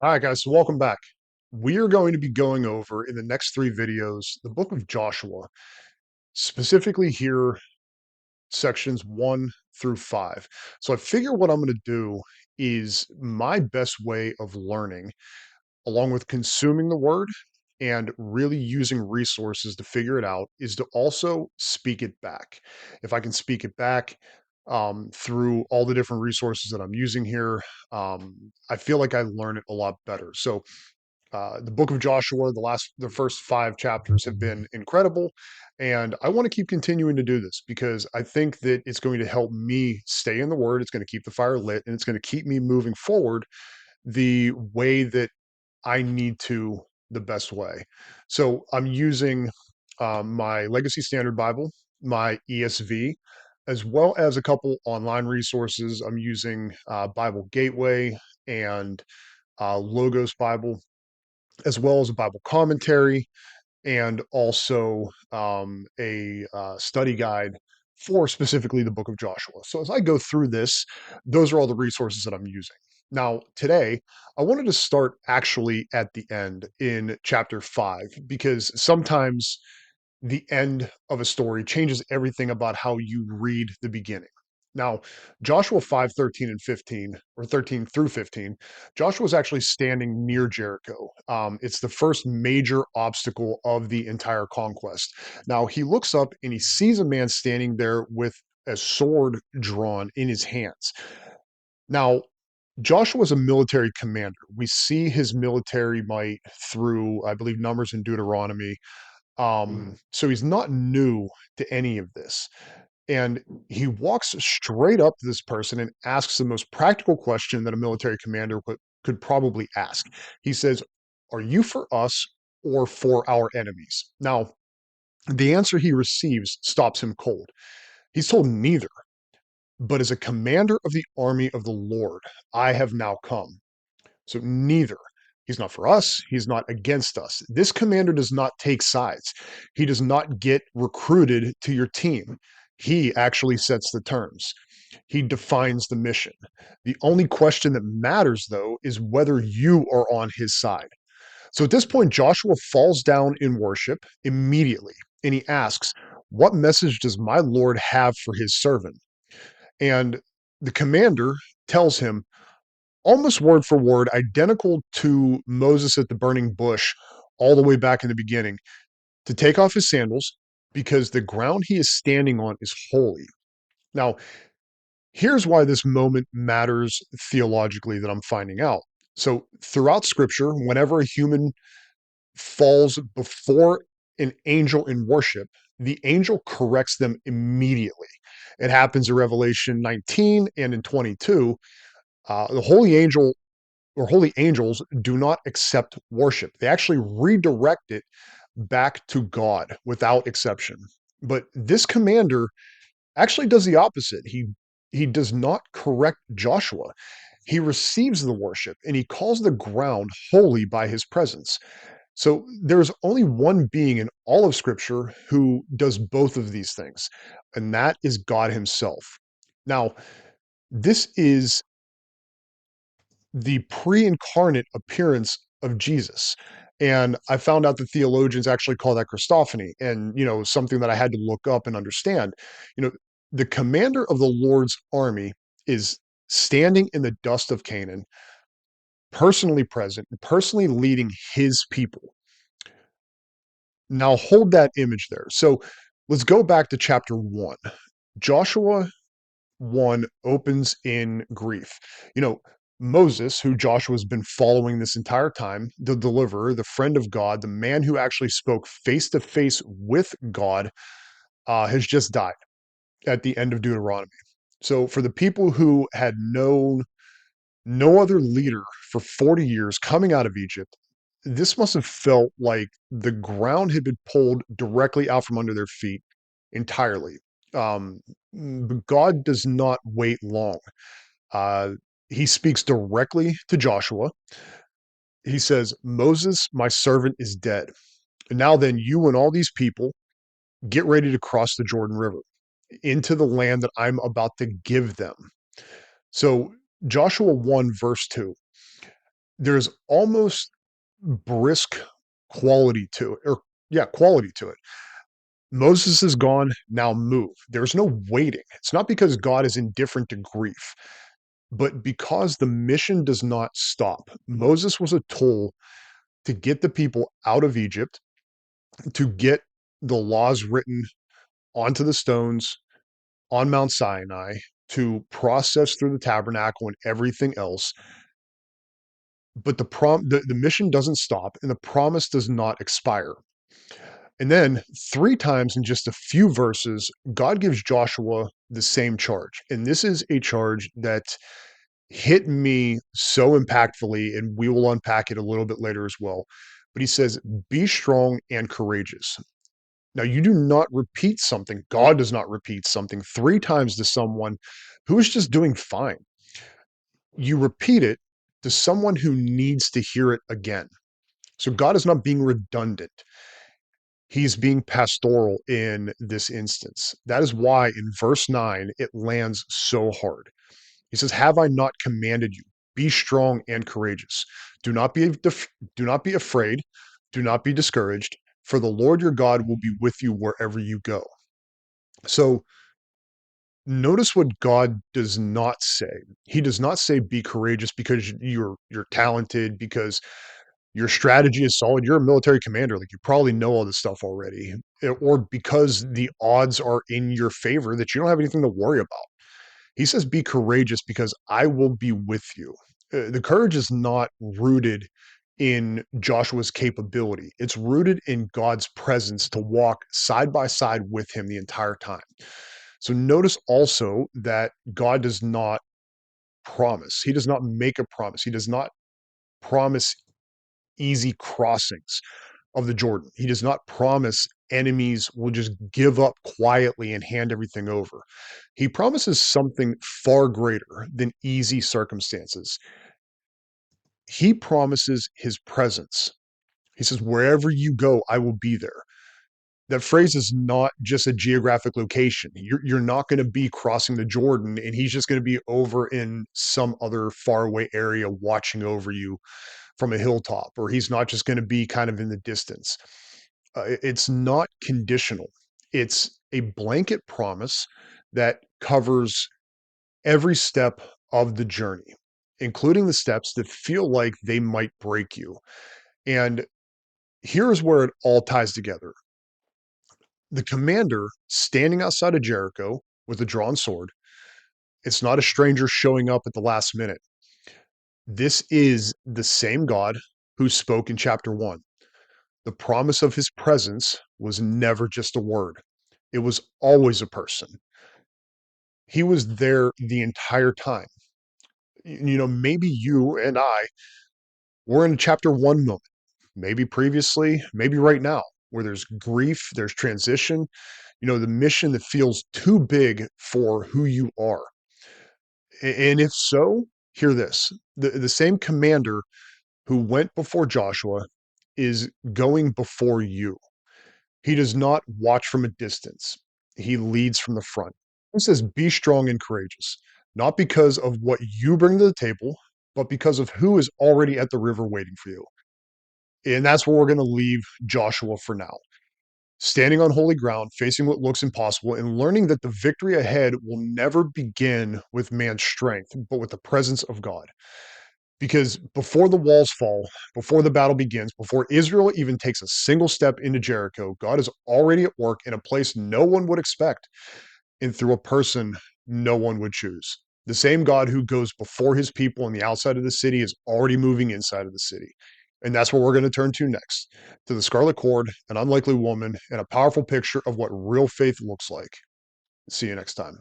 All right, guys, so welcome back. We are going to be going over in the next three videos the book of Joshua, specifically here, sections 1 through 5. So I figure what I'm going to do is my best way of learning, along with consuming the word and really using resources to figure it out, is to also speak it back. If I can speak it back through all the different resources that I'm using here, I feel like I learn it a lot better. So the book of Joshua, the first 5 chapters have been incredible. And I want to keep continuing to do this because I think that it's going to help me stay in the word. It's going to keep the fire lit and it's going to keep me moving forward the way that I need to, the best way. So I'm using my Legacy Standard Bible, my ESV, as well as a couple online resources. I'm using Bible Gateway and Logos Bible, as well as a Bible commentary and also a study guide for specifically the book of Joshua. So as I go through this, those are all the resources that I'm using. Now, today, I wanted to start actually at the end in chapter 5, because sometimes the end of a story changes everything about how you read the beginning. Now, Joshua 5, 13, and 15, or 13 through 15, Joshua is actually standing near Jericho. It's the first major obstacle of the entire conquest. Now, he looks up and he sees a man standing there with a sword drawn in his hands. Now, Joshua is a military commander. We see his military might through, I believe, Numbers and Deuteronomy. So he's not new to any of this. And he walks straight up to this person and asks the most practical question that a military commander could probably ask. He says, "Are you for us or for our enemies?" Now, the answer he receives stops him cold. He's told neither, but as a commander of the army of the Lord, I have now come. So neither. He's not for us. He's not against us. This commander does not take sides. He does not get recruited to your team. He actually sets the terms. He defines the mission. The only question that matters, though, is whether you are on his side. So at this point, Joshua falls down in worship immediately and he asks, "What message does my Lord have for his servant?" And the commander tells him, almost word for word, identical to Moses at the burning bush, all the way back in the beginning, to take off his sandals because the ground he is standing on is holy. Now, here's why this moment matters theologically that I'm finding out. So, throughout scripture, whenever a human falls before an angel in worship, the angel corrects them immediately. It happens in Revelation 19 and in 22. The holy angel or holy angels do not accept worship. They actually redirect it back to God without exception. But this commander actually does the opposite. He does not correct Joshua. He receives the worship and he calls the ground holy by his presence. So there's only one being in all of scripture who does both of these things, and that is God himself. Now, this is the pre-incarnate appearance of Jesus. And I found out that theologians actually call that Christophany, and something that I had to look up and understand. You know, the commander of the Lord's army is standing in the dust of Canaan, personally present, personally leading his people. Now hold that image there. So let's go back to chapter 1. Joshua 1 opens in grief. You know, Moses, who Joshua's been following this entire time, the deliverer, the friend of God, the man who actually spoke face to face with God, has just died at the end of Deuteronomy. So, for the people who had known no other leader for 40 years coming out of Egypt, this must have felt like the ground had been pulled directly out from under their feet entirely. Um, but God does not wait long. Uh, he speaks directly to Joshua. He says, "Moses, my servant, is dead. And now then, you and all these people get ready to cross the Jordan River into the land that I'm about to give them." So, Joshua 1, verse 2, there's almost brisk quality to it, or yeah, quality to it. Moses is gone, now move. There's no waiting. It's not because God is indifferent to grief, but because the mission does not stop. Moses was a tool to get the people out of Egypt, to get the laws written onto the stones on Mount Sinai, to process through the tabernacle and everything else. But the mission doesn't stop and the promise does not expire. And then three times in just a few verses, God gives Joshua the same charge. And this is a charge that hit me so impactfully, and we will unpack it a little bit later as well. But he says, be strong and courageous. Now, you do not repeat something, God does not repeat something three times to someone who is just doing fine. You repeat it to someone who needs to hear it again. So God is not being redundant. He's being pastoral in this instance. That is why in verse 9 it lands so hard. He says, "Have I not commanded you? Be strong and courageous. Do not be do not be afraid, do not be discouraged, for the Lord your God will be with you wherever you go." So notice what God does not say. He does not say be courageous because you're talented, because your strategy is solid. You're a military commander. Like, you probably know all this stuff already, or because the odds are in your favor that you don't have anything to worry about. He says, be courageous because I will be with you. The courage is not rooted in Joshua's capability. It's rooted in God's presence to walk side by side with him the entire time. So notice also that God does not promise. He does not make a promise. He does not promise easy crossings of the Jordan. He does not promise enemies will just give up quietly and hand everything over. He promises something far greater than easy circumstances. He promises his presence. He says, wherever you go, I will be there. That phrase is not just a geographic location. You're not going to be crossing the Jordan and he's just going to be over in some other faraway area watching over you from a hilltop, or he's not just going to be kind of in the distance. It's not conditional. It's a blanket promise that covers every step of the journey, including the steps that feel like they might break you. And here's where it all ties together. The commander standing outside of Jericho with a drawn sword, it's not a stranger showing up at the last minute. This is the same God who spoke in chapter 1. The promise of his presence was never just a word. It was always a person. He was there the entire time. Maybe you and I were in a chapter 1 moment, maybe previously, maybe right now, where there's grief, there's transition, the mission that feels too big for who you are. And if so, hear this. The same commander who went before Joshua is going before you. He does not watch from a distance. He leads from the front. He says, be strong and courageous, not because of what you bring to the table, but because of who is already at the river waiting for you. And that's where we're going to leave Joshua for now. Standing on holy ground, facing what looks impossible, and learning that the victory ahead will never begin with man's strength, but with the presence of God. Because before the walls fall, before the battle begins, before Israel even takes a single step into Jericho, God is already at work in a place no one would expect and through a person no one would choose. The same God who goes before his people on the outside of the city is already moving inside of the city. And that's what we're going to turn to next, to the Scarlet Cord, an unlikely woman, and a powerful picture of what real faith looks like. See you next time.